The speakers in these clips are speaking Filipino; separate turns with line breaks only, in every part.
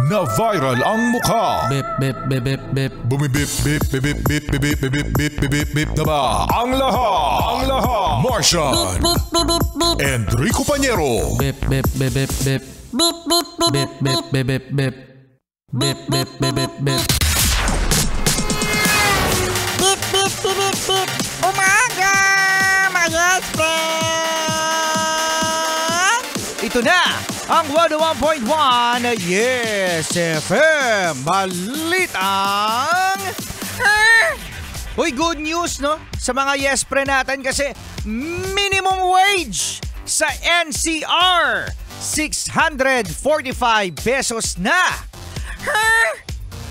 Na viral ang mukha.
Bip, bip, bip, bip, bip.
Bumibip, bip, bip, bip, bip, bip, bip, bip, bip, bip, bip, bip na ba? Ang lahat. Martian. And Rico Pañero.
Bip, bip, bip, bip, bip. Bip, bip, bip, bip, bip, bip, bip. Bip, bip, bip, bip, bip.
Bip, bip, bip, bip, bip. Umaga, mga yes friend!
Ito na ang 101.1 Yes FM Balitang Uy, good news no sa mga yes pre natin kasi minimum wage sa NCR 645 pesos na.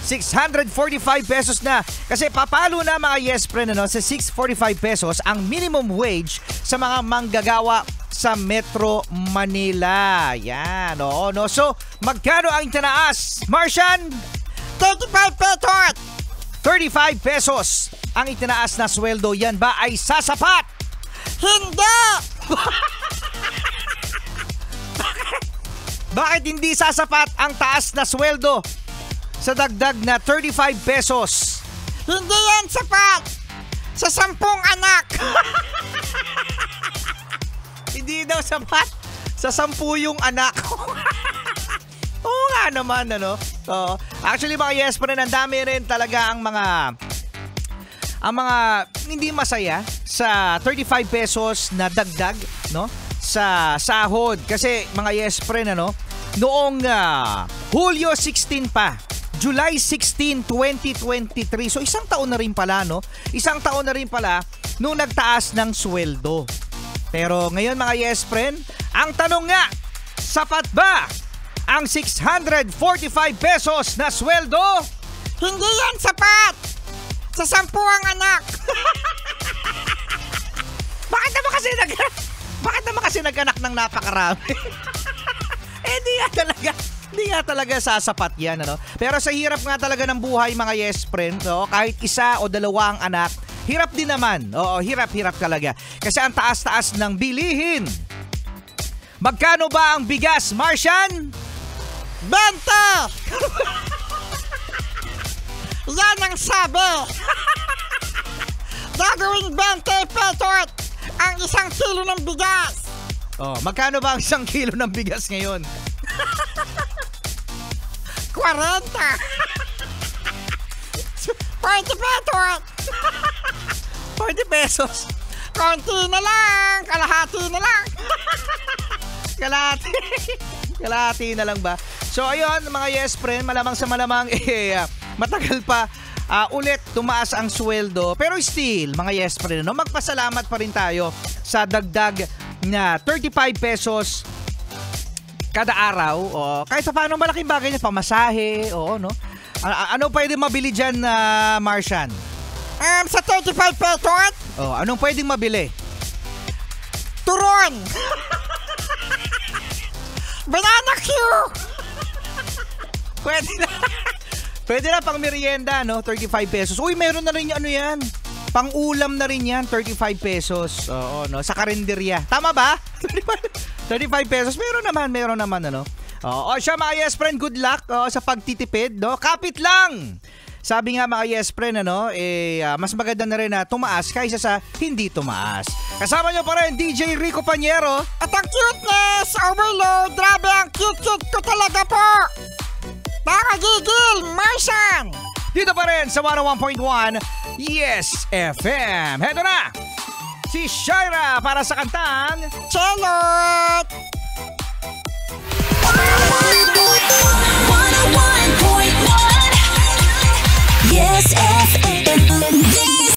645 pesos na. Kasi papalo na mga yes pre no, sa 645 pesos ang minimum wage sa mga manggagawa sa Metro Manila. Yan, oo, no. So, magkano ang itinaas? Martian?
35 pesos!
35 pesos ang itinaas na sweldo. Yan ba ay sasapat?
Hindi!
Bakit hindi sasapat ang taas na sweldo sa dagdag na 35 pesos?
Hindi yan sapat! Sa 10 anak!
Hindi daw sapat sa 10 yung anak. Oo nga naman, ano? So, actually, mga yes pa rin, ang dami rin talaga ang mga hindi masaya sa 35 pesos na dagdag, no? Sa sahod. Kasi, mga yes pa rin, ano? Noong Hulyo 16 pa, July 16, 2023. So, isang taon na rin pala, no? Isang taon na rin pala nung nagtaas ng sweldo. Pero ngayon mga yes friend, ang tanong nga, sapat ba ang 645 pesos na sweldo?
Hindi yan sapat! Sa 10 ang anak!
Bakit naman kasi nag-anak ng napakarami? Di nga talaga sasapat yan, ano? Pero sa hirap nga talaga ng buhay mga yes friend, no? Kahit isa o dalawa ang anak, hirap din naman. Oo, hirap talaga. Kasi ang taas-taas ng bilihin. Magkano ba ang bigas, Martian?
20! Yan ang sabi. Gagawing 20 pesos ang 1 kilo ng bigas.
Oh, magkano ba ang 1 kilo ng bigas ngayon?
40! 40 pesos!
40 pesos.
Konti na lang, kalahati na lang.
Kalahati na lang ba? So ayun mga yes friend, malamang sa malamang matagal pa ulit tumaas ang sweldo. Pero still mga yes friend, no, magpasalamat pa rin tayo sa dagdag na 35 pesos kada araw. Kahit sa paano malaking bagay niya, pamasahe, no? Ano pwede mabili dyan, Martian?
Sa 35 pesos?
Anong pwedeng mabili?
Turon! Banana Q!
Pwede na pang merienda, no? 35 pesos. Uy, meron na rin ano yan. Pang-ulam na rin yan, 35 pesos. Oo, no? Sa karinderya. Tama ba? 35 pesos. Meron naman, ano? Siya mga yes friend, good luck sa pagtitipid, no? Kapit lang! Sabi nga mga yes friend, ano, mas maganda na rin na tumaas kaysa sa hindi tumaas. Kasama nyo pa rin, DJ Rico Pañero.
At ang cuteness, overload, grabe ang cute ko talaga po. Nakagigil, Martian.
Dito pa rin sa 101.1 Yes FM. Heto na, si Shaira para sa kantang
Charlotte.